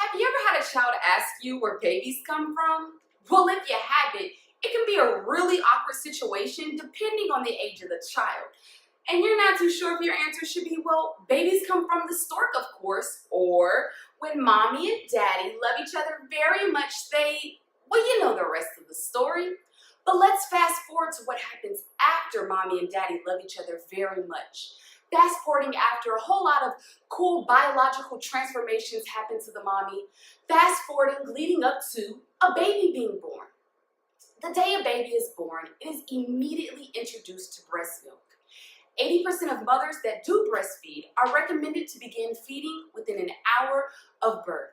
Have you ever had a child ask you where babies come from? Well, if you haven't, it can be a really awkward situation depending on the age of the child. And you're not too sure if your answer should be, well, babies come from the stork, of course, or when mommy and daddy love each other very much, well, you know the rest of the story. But let's fast forward to what happens after mommy and daddy love each other very much. Fast forwarding after a whole lot of cool biological transformations happen to the mommy. Fast forwarding leading up to a baby being born. The day a baby is born, it is immediately introduced to breast milk. 80% of mothers that do breastfeed are recommended to begin feeding within an hour of birth.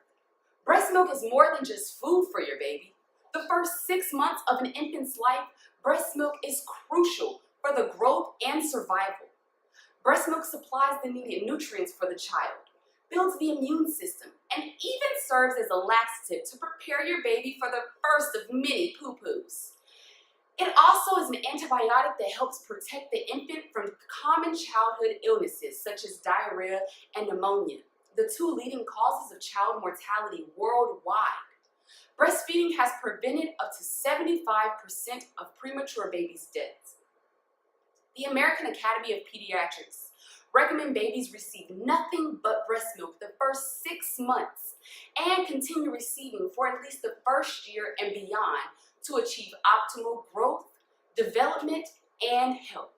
Breast milk is more than just food for your baby. The first 6 months of an infant's life, breast milk is crucial for the growth and survival. Breast milk supplies the needed nutrients for the child, builds the immune system, and even serves as a laxative to prepare your baby for the first of many poo-poos. It also is an antibiotic that helps protect the infant from common childhood illnesses such as diarrhea and pneumonia, the two leading causes of child mortality worldwide. Breastfeeding has prevented up to 75% of premature babies' deaths. The American Academy of Pediatrics recommend babies receive nothing but breast milk the first 6 months and continue receiving for at least the first year and beyond to achieve optimal growth, development, and health.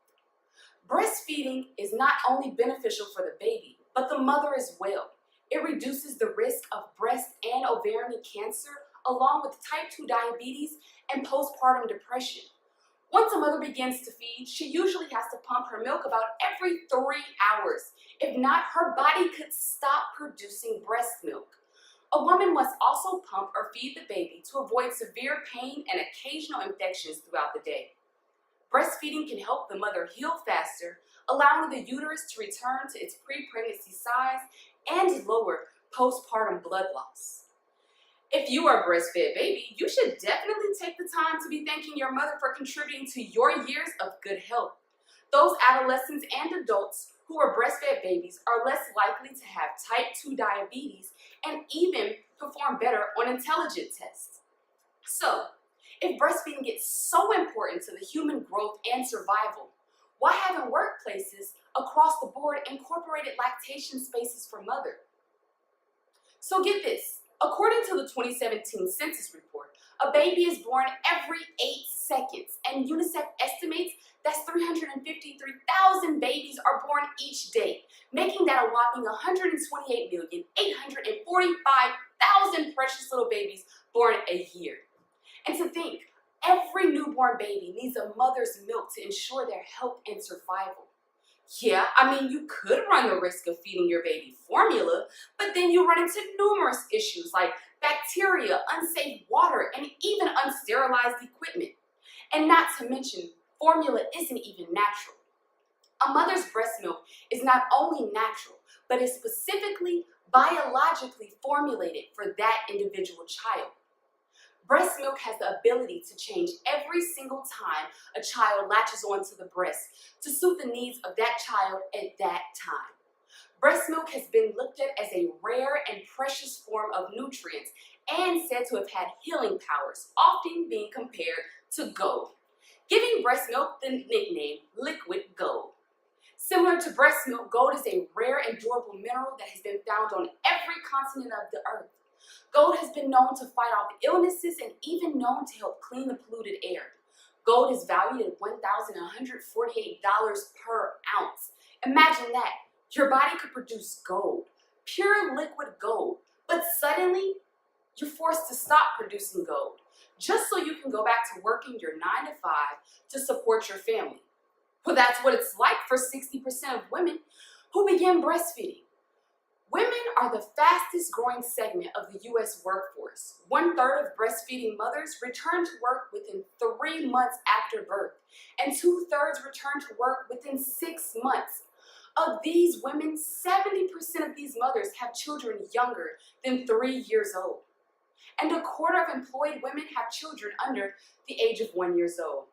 Breastfeeding is not only beneficial for the baby, but the mother as well. It reduces the risk of breast and ovarian cancer, along with type 2 diabetes and postpartum depression. Once a mother begins to feed, she usually has to pump her milk about every 3 hours. If not, her body could stop producing breast milk. A woman must also pump or feed the baby to avoid severe pain and occasional infections throughout the day. Breastfeeding can help the mother heal faster, allowing the uterus to return to its pre-pregnancy size and lower postpartum blood loss. If you are a breastfed baby, you should definitely take the time to be thanking your mother for contributing to your years of good health. Those adolescents and adults who are breastfed babies are less likely to have type 2 diabetes and even perform better on intelligence tests. So, if breastfeeding gets so important to the human growth and survival, why haven't workplaces across the board incorporated lactation spaces for mothers? So get this. According to the 2017 census report, a baby is born every 8 seconds, and UNICEF estimates that 353,000 babies are born each day, making that a whopping 128,845,000 precious little babies born a year. And to think, every newborn baby needs a mother's milk to ensure their health and survival. Yeah, you could run the risk of feeding your baby formula, but then you run into numerous issues like bacteria, unsafe water, and even unsterilized equipment. And not to mention, formula isn't even natural. A mother's breast milk is not only natural, but is specifically biologically formulated for that individual child. Breast milk has the ability to change every single time a child latches onto the breast to suit the needs of that child at that time. Breast milk has been looked at as a rare and precious form of nutrients and said to have had healing powers, often being compared to gold, giving breast milk the nickname liquid gold. Similar to breast milk, gold is a rare and durable mineral that has been found on every continent of the earth. Gold has been known to fight off illnesses and even known to help clean the polluted air. Gold is valued at $1,148 per ounce. Imagine that. Your body could produce gold, pure liquid gold, but suddenly you're forced to stop producing gold just so you can go back to working your 9 to 5 to support your family. Well, that's what it's like for 60% of women who begin breastfeeding. Women are the fastest growing segment of the U.S. workforce. 1/3 of breastfeeding mothers return to work within 3 months after birth, and 2/3 return to work within 6 months. Of these women, 70% of these mothers have children younger than 3 years old. And 1/4 of employed women have children under the age of 1 year old.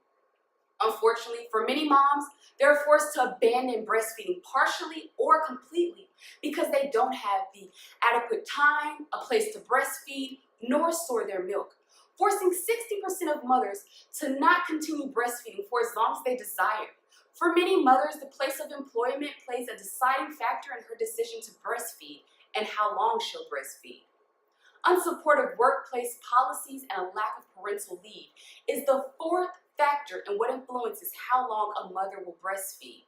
Unfortunately, for many moms, they're forced to abandon breastfeeding partially or completely because they don't have the adequate time, a place to breastfeed, nor store their milk, forcing 60% of mothers to not continue breastfeeding for as long as they desire. For many mothers, the place of employment plays a deciding factor in her decision to breastfeed and how long she'll breastfeed. Unsupportive workplace policies and a lack of parental leave is the fourth factor in what influences how long a mother will breastfeed.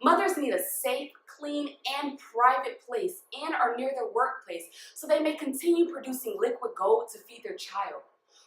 Mothers need a safe, clean, and private place in or near their workplace so they may continue producing liquid gold to feed their child.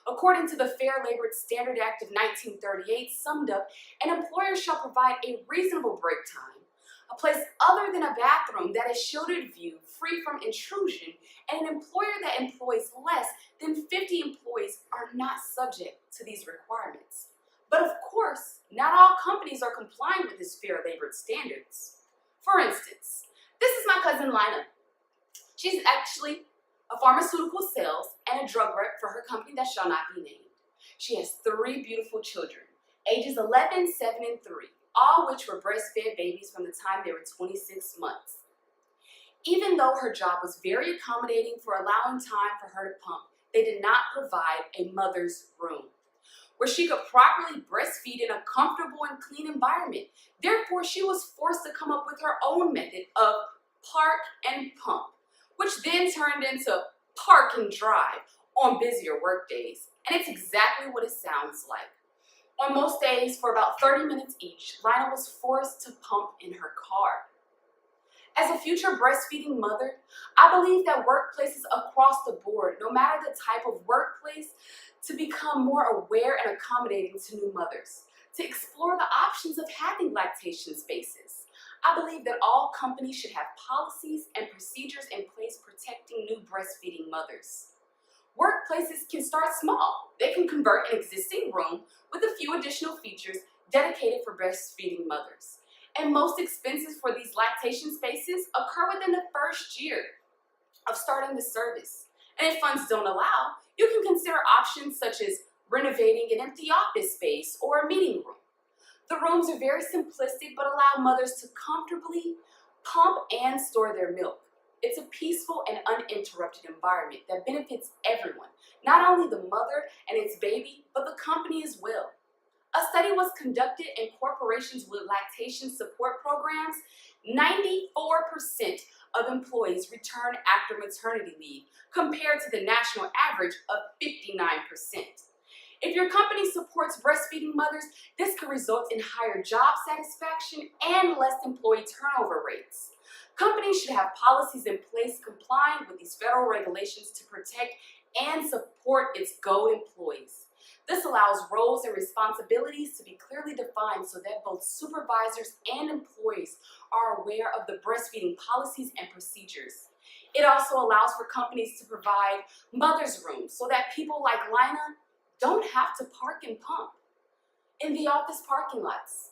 According to the Fair Labor Standards Act of 1938, summed up, an employer shall provide a reasonable break time, a place other than a bathroom that is shielded view, free from intrusion, and an employer that employs less than 50 employees are not subject to these requirements. But of course, not all companies are complying with this fair labor standards. For instance, this is my cousin Lina. She's actually a pharmaceutical sales and a drug rep for her company that shall not be named. She has 3 beautiful children, ages 11, 7, and 3, all which were breastfed babies from the time they were 26 months. Even though her job was very accommodating for allowing time for her to pump, they did not provide a mother's room where she could properly breastfeed in a comfortable and clean environment. Therefore, she was forced to come up with her own method of park and pump, which then turned into park and drive on busier work days. And it's exactly what it sounds like. On most days, for about 30 minutes each, Lina was forced to pump in her car. As a future breastfeeding mother, I believe that workplaces across the board, no matter the type of workplace, to become more aware and accommodating to new mothers, to explore the options of having lactation spaces. I believe that all companies should have policies and procedures in place protecting new breastfeeding mothers. Workplaces can start small. They can convert an existing room with a few additional features dedicated for breastfeeding mothers. And most expenses for these lactation spaces occur within the first year of starting the service. And if funds don't allow, you can consider options such as renovating an empty office space or a meeting room. The rooms are very simplistic but allow mothers to comfortably pump and store their milk. It's a peaceful and uninterrupted environment that benefits everyone, not only the mother and its baby, but the company as well. A study was conducted in corporations with lactation support programs. 94% of employees return after maternity leave, compared to the national average of 59%. If your company supports breastfeeding mothers, this could result in higher job satisfaction and less employee turnover rates. Companies should have policies in place complying with these federal regulations to protect and support its GOAT employees. This allows roles and responsibilities to be clearly defined so that both supervisors and employees are aware of the breastfeeding policies and procedures. It also allows for companies to provide mother's rooms so that people like Lina don't have to park and pump in the office parking lots.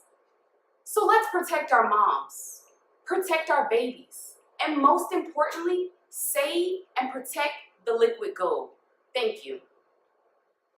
So let's protect our moms, protect our babies, and most importantly, save and protect the liquid gold. Thank you.